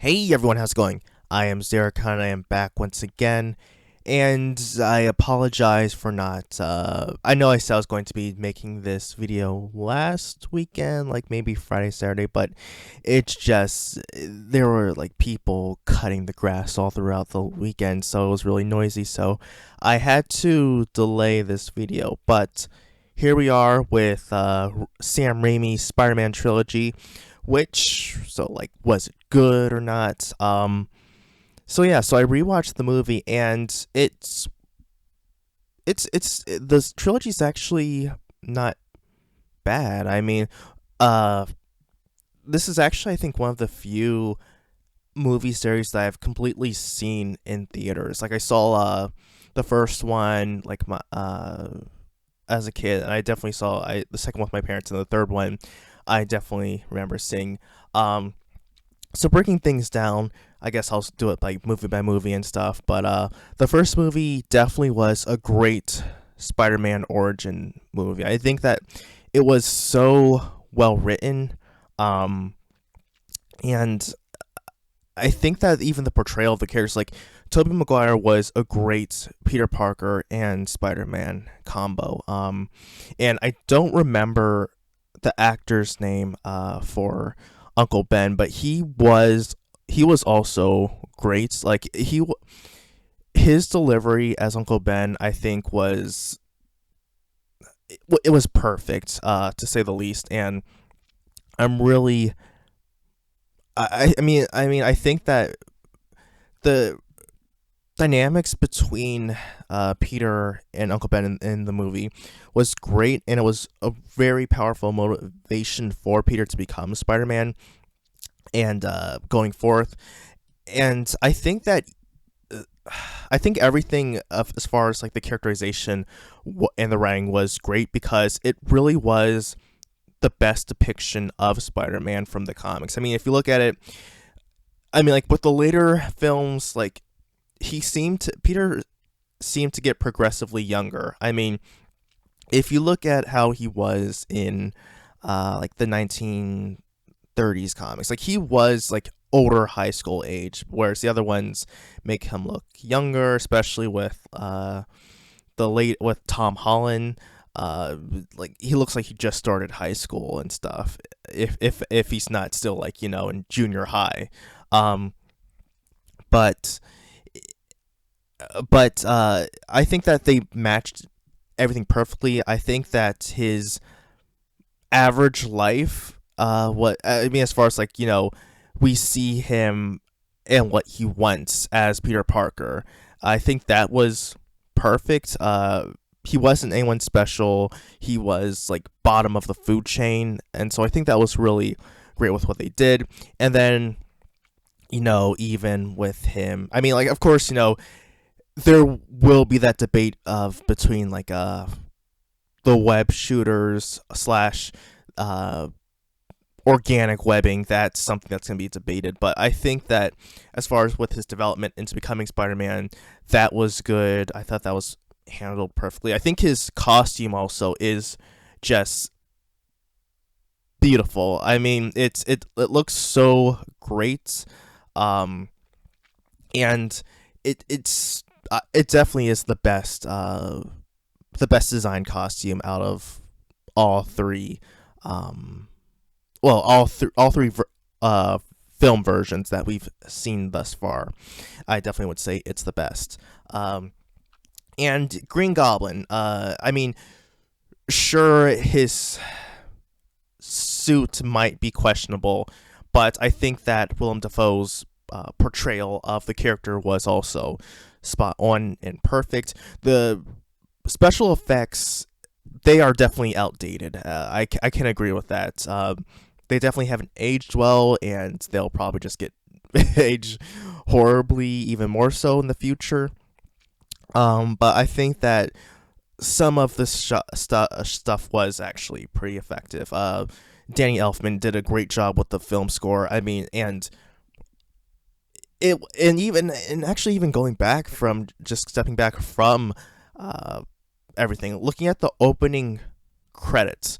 Hey everyone, how's it going? I am iamxeracon. I am back once again, and I apologize for not. I know I said I was going to be making this video last weekend, like maybe Friday, Saturday, but it's just there were like people cutting the grass all throughout the weekend, so it was really noisy. So I had to delay this video, but here we are with Sam Raimi's Spider-Man trilogy, which was it good or not? So yeah, so I rewatched the movie, and it's the trilogy's actually not bad. I mean, uh this is actually, I think, one of the few movie series that I've completely seen in theaters. Like, I saw the first one like my as a kid, and I definitely saw the second one with my parents, and the third one I definitely remember seeing. So breaking things down, I guess I'll do it like movie by movie and stuff. But the first movie definitely was a great Spider-Man origin movie. I think that it was so well written, um, and I think that even the portrayal of the characters, like Tobey Maguire, was a great Peter Parker and Spider-Man combo. And I don't remember the actor's name for Uncle Ben, but he was also great. Like, his delivery as Uncle Ben, I think, it was perfect, to say the least. And I'm really I mean I think that the dynamics between Peter and Uncle Ben in the movie was great, and it was a very powerful motivation for Peter to become Spider-Man and going forth. And uh, I think everything as far as like the characterization and the writing was great, because it really was the best depiction of Spider-Man from the comics. I mean, if you look at it, I mean, like with the later films, like Peter seemed to get progressively younger. I mean, if you look at how he was in like the 1930s comics, like he was like older high school age, whereas the other ones make him look younger, especially with the late with Tom Holland. Like, he looks like he just started high school and stuff. If he's not still, like, in junior high. Um, but I think that they matched everything perfectly. I think that his average life, what I mean, as far as like, we see him and what he wants as Peter Parker, I think that was perfect. He wasn't anyone special. He was like bottom of the food chain, and so I think that was really great with what they did. And then, even with him, I mean, like, of course, there will be that debate of between like the web shooters slash uh organic webbing. That's something that's going to be debated, but I think that as far as with his development into becoming Spider-Man, that was good. I thought that was handled perfectly. I think his costume also is just beautiful. I mean, it looks so great. um and it definitely is the best design costume out of all three, um all three film versions that we've seen thus far. I definitely would say it's the best. And Green Goblin, I mean, sure, his suit might be questionable, but I think that Willem Dafoe's portrayal of the character was also spot on and perfect. The special effects, they are definitely outdated. I can agree with that. They definitely haven't aged well, and they'll probably just get aged horribly, even more so in the future. But I think that some of the stuff was actually pretty effective. Danny Elfman did a great job with the film score. I mean, and actually, even going back from just stepping back from uh, everything, looking at the opening credits,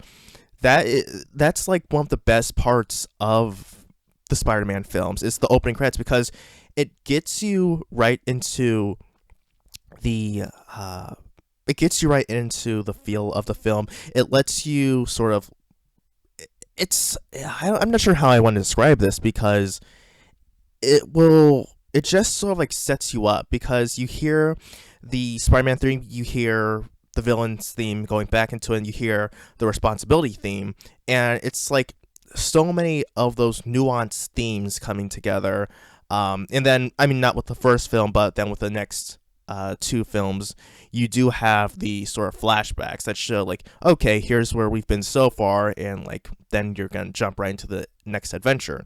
that's like one of the best parts of the Spider-Man films is the opening credits, because it gets you right into the it gets you right into the feel of the film. It lets you sort of I'm not sure how I want to describe this, because it just sort of like sets you up, because you hear the Spider-Man theme, you hear the villain's theme going back into it, and you hear the responsibility theme, and it's like so many of those nuanced themes coming together. And then, I mean, not with the first film, but then with the next two films, you do have the sort of flashbacks that show, like, okay, here's where we've been so far, and like then you're gonna jump right into the next adventure.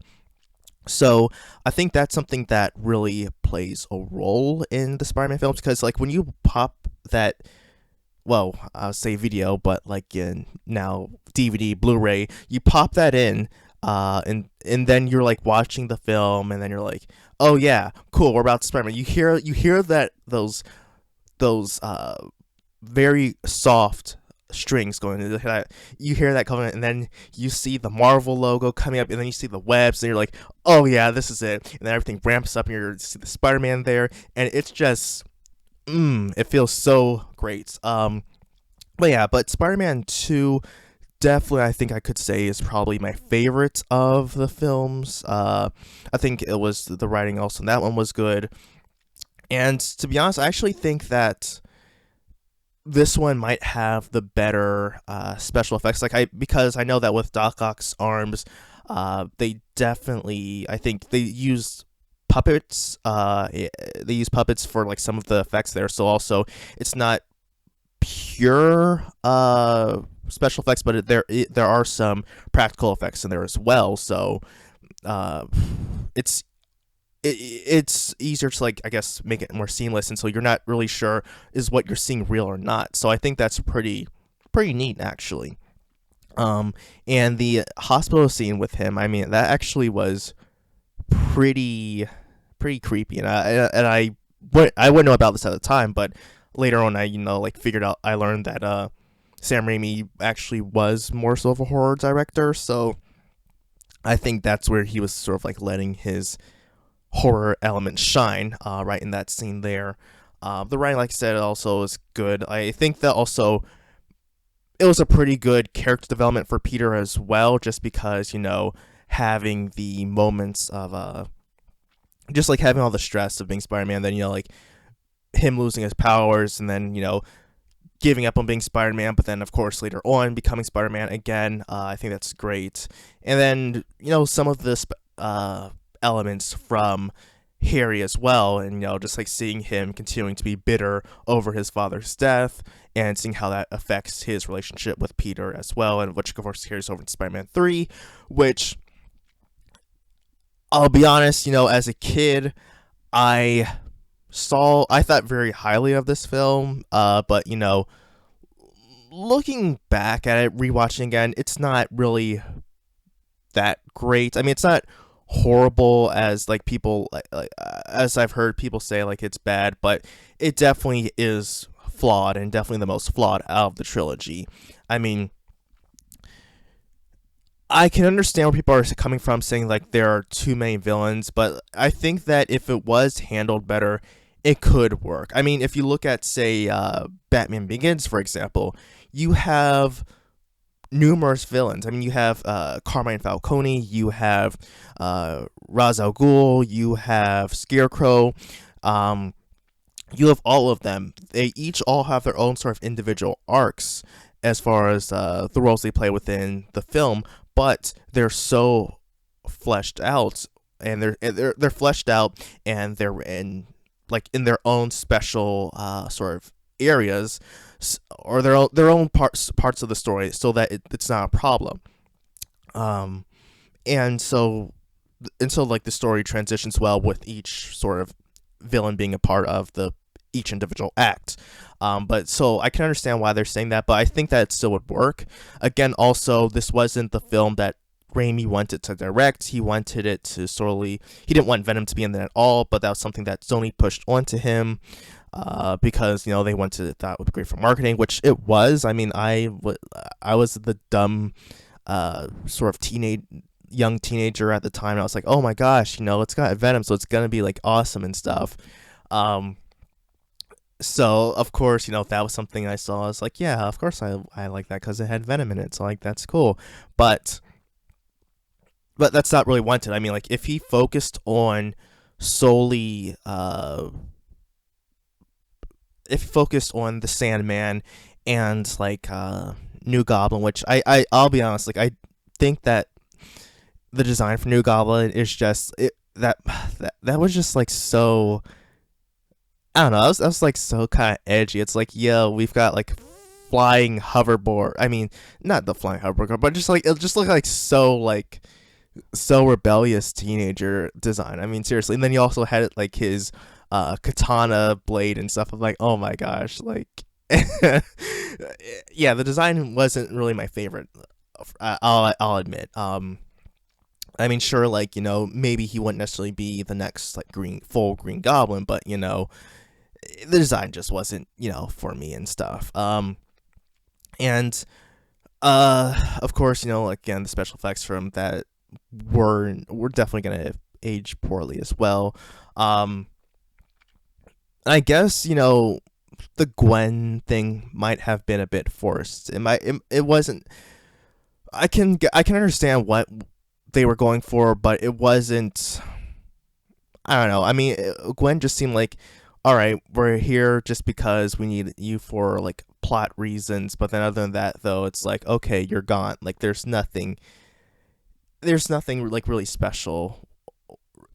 So I think that's something that really plays a role in the Spider-Man films, because like when you pop that, well, I'll say video, but like in now DVD, Blu-ray, you pop that in, and then you're like watching the film, and then you're like, oh yeah, cool, we're about to Spider-Man. You hear that those very soft strings going into that. You hear that coming, and then you see the Marvel logo coming up, and then you see the webs, and you're like, oh yeah, this is it. And then everything ramps up, and you see the Spider-Man there, and it's just, it feels so great. But Spider-Man 2, definitely, I think I could say, is probably my favorite of the films. I think it was the writing also in that one was good. And to be honest, I actually think that this one might have the better special effects. Because I know that with Doc Ock's arms, they definitely, I think they used puppets. They use puppets for like some of the effects there. So also, it's not pure special effects, but there are some practical effects in there as well. So uh, it's it's easier to, like, I guess, make it more seamless, and so you're not really sure is what you're seeing real or not. So I think that's pretty neat, actually. Um, and the hospital scene with him, I mean, that actually was pretty pretty creepy, and I wouldn't know about this at the time, but later on, I like figured out, I learned that Sam Raimi actually was more so of a horror director, so I think that's where he was sort of like letting his horror element shine, right in that scene there. The writing, like I said, also is good. I think that also it was a pretty good character development for Peter as well, just because, having the moments of just like having all the stress of being Spider-Man, then like him losing his powers, and then giving up on being Spider-Man, but then of course later on becoming Spider-Man again. I think that's great. And then some of the elements from Harry as well, and just like seeing him continuing to be bitter over his father's death, and seeing how that affects his relationship with Peter as well, and which of course carries over into Spider-Man 3, which, I'll be honest, as a kid, I I thought very highly of this film, but looking back at it, rewatching again, it's not really that great. I mean, it's not horrible as like people as I've heard people say, like it's bad, but it definitely is flawed, and definitely the most flawed out of the trilogy. I mean, I can understand where people are coming from, saying like there are too many villains, but I think that if it was handled better, it could work. I mean, if you look at, say, Batman Begins, for example, you have numerous villains. I mean, you have Carmine Falcone, you have Ra's al Ghul, you have Scarecrow, you have all of them. They each all have their own sort of individual arcs as far as the roles they play within the film, but they're so fleshed out, and they're fleshed out, and they're in their own special sort of areas, or their own parts of the story, so that it's not a problem. Um, and so like the story transitions well with each sort of villain being a part of the each individual act. But so I can understand why they're saying that, but I think that it still would work. Again, also, this wasn't the film that Raimi wanted to direct. He wanted it to solely, he didn't want Venom to be in there at all, but that was something that Sony pushed onto him, because they wanted, that would be great for marketing, which it was. I mean, I was the dumb sort of teenage young teenager at the time, and I was like, oh my gosh, it's got Venom, so it's gonna be like awesome and stuff. Um, so of course, that was something I saw. I was like, yeah, of course I like that because it had Venom in it. So like that's cool, but that's not really wanted. I mean, like if he focused on solely if he focused on the Sandman and like New Goblin, which I'll be honest, like I think that the design for New Goblin is just that was just like so, I don't know. I was like so kind of edgy. It's like, yo, we've got like flying hoverboard. I mean, not the flying hoverboard, but just like it just looked like so rebellious teenager design. I mean, seriously. And then you also had it like his katana blade and stuff. I'm like, oh my gosh, like. Yeah, the design wasn't really my favorite. I'll admit. I mean, sure, like maybe he wouldn't necessarily be the next like full Green Goblin, but the design just wasn't for me and stuff. And of course, again, the special effects from that were definitely gonna age poorly as well. I guess the Gwen thing might have been a bit forced. It wasn't. I can understand what they were going for, but it wasn't. I don't know. I mean, Gwen just seemed like, all right, we're here just because we need you for like plot reasons. But then other than that, though, it's like, okay, you're gone. Like there's nothing. There's nothing like really special.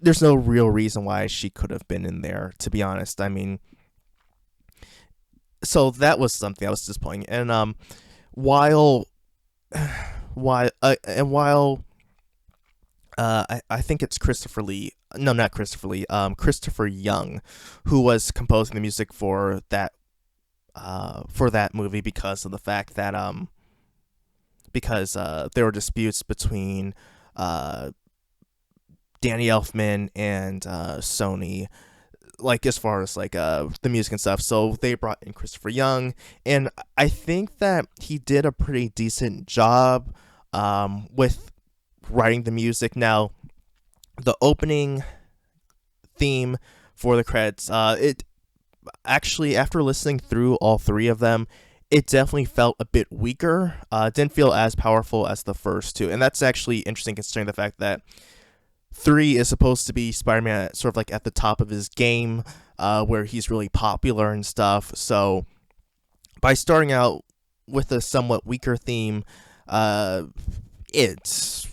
There's no real reason why she could have been in there. To be honest, I mean, so that was something that was disappointing. And while while I think it's Christopher Lee. No, not Christopher Lee. Christopher Young, who was composing the music for that movie because of the fact that because there were disputes between Danny Elfman and Sony, like as far as like the music and stuff. So they brought in Christopher Young, and I think that he did a pretty decent job with writing the music. Now, the opening theme for the credits, it actually, after listening through all three of them, it definitely felt a bit weaker. Didn't feel as powerful as the first two, and that's actually interesting considering the fact that 3 is supposed to be Spider-Man sort of like at the top of his game, where he's really popular and stuff. So by starting out with a somewhat weaker theme, it's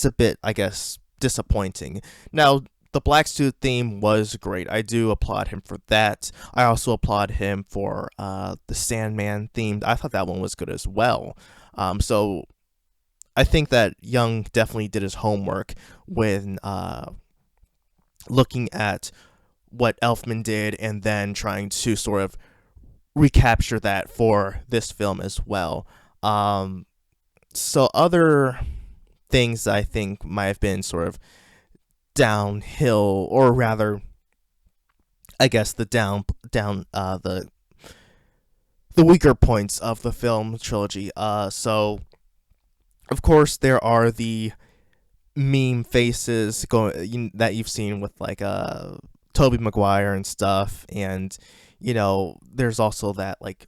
a bit, I guess, disappointing. Now, the Black Suit theme was great. I do applaud him for that. I also applaud him for the Sandman theme. I thought that one was good as well. So I think that Young definitely did his homework when looking at what Elfman did and then trying to sort of recapture that for this film as well. So other things I think might have been sort of downhill, or rather, I guess the the weaker points of the film trilogy. So of course there are the meme faces that you've seen with like Tobey Maguire and stuff, and there's also that like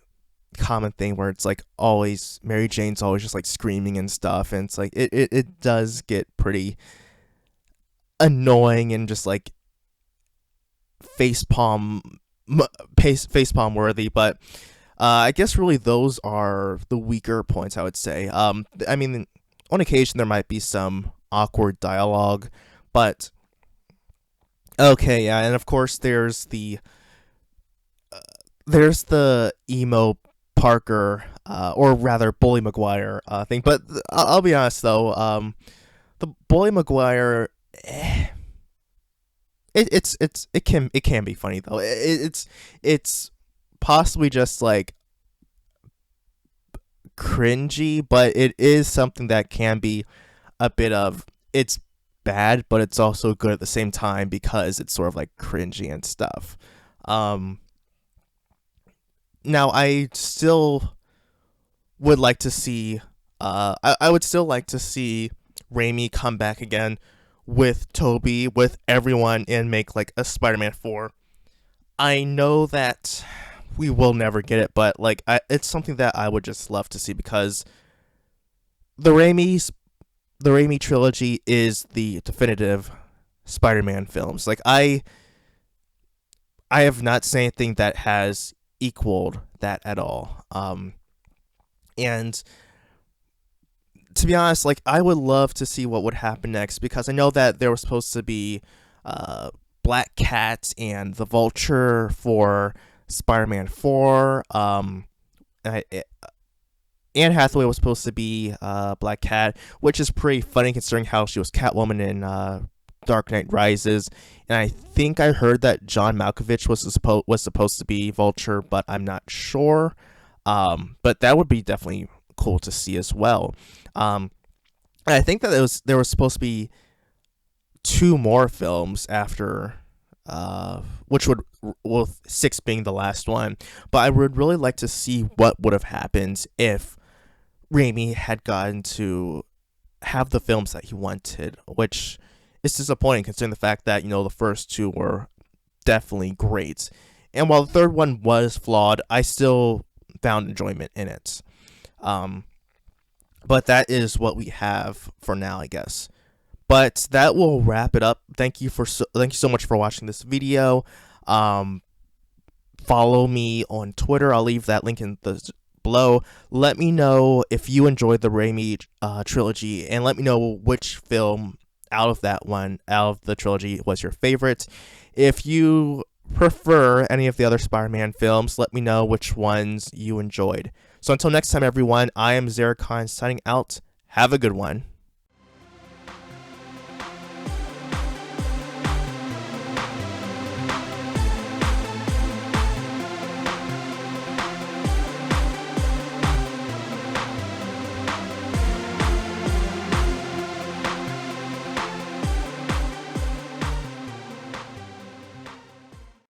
common thing where it's like always Mary Jane's always just like screaming and stuff, and it's like it does get pretty annoying and just like facepalm facepalm worthy. But I guess really those are the weaker points, I would say. I mean, on occasion there might be some awkward dialogue, but okay, yeah. And of course there's the emo Parker, or rather Bully Maguire thing. But I'll be honest though, the Bully Maguire, it can be funny though. It's possibly just like cringy, but it is something that can be a bit of, it's bad, but it's also good at the same time because it's sort of like cringy and stuff. Now I still would like to see I would still like to see Raimi come back again with Toby, with everyone, and make like a Spider-Man 4. I know that we will never get it, but like it's something that I would just love to see because the Raimi's the Raimi trilogy is the definitive Spider-Man films. Like I have not seen anything that has equaled that at all. And to be honest, like I would love to see what would happen next because I know that there was supposed to be Black Cat and the Vulture for Spider-Man 4. Anne Hathaway was supposed to be Black Cat, which is pretty funny considering how she was Catwoman in Dark Knight Rises. And I think I heard that John Malkovich was supposed to be Vulture, but I'm not sure. But that would be definitely cool to see as well. And I think that there was supposed to be two more films after, which would, well, 6 being the last one. But I would really like to see what would have happened if Raimi had gotten to have the films that he wanted, which is disappointing considering the fact that, you know, the first two were definitely great. And while the third one was flawed, I still found enjoyment in it. But that is what we have for now, I guess. But that will wrap it up. Thank you so much for watching this video. Follow me on Twitter. I'll leave that link in the below. Let me know if you enjoyed the Raimi trilogy, and let me know which film out of the trilogy was your favorite. If you prefer any of the other Spider-Man films, let me know which ones you enjoyed. So until next time, everyone, I am iamxeracon signing out. Have a good one.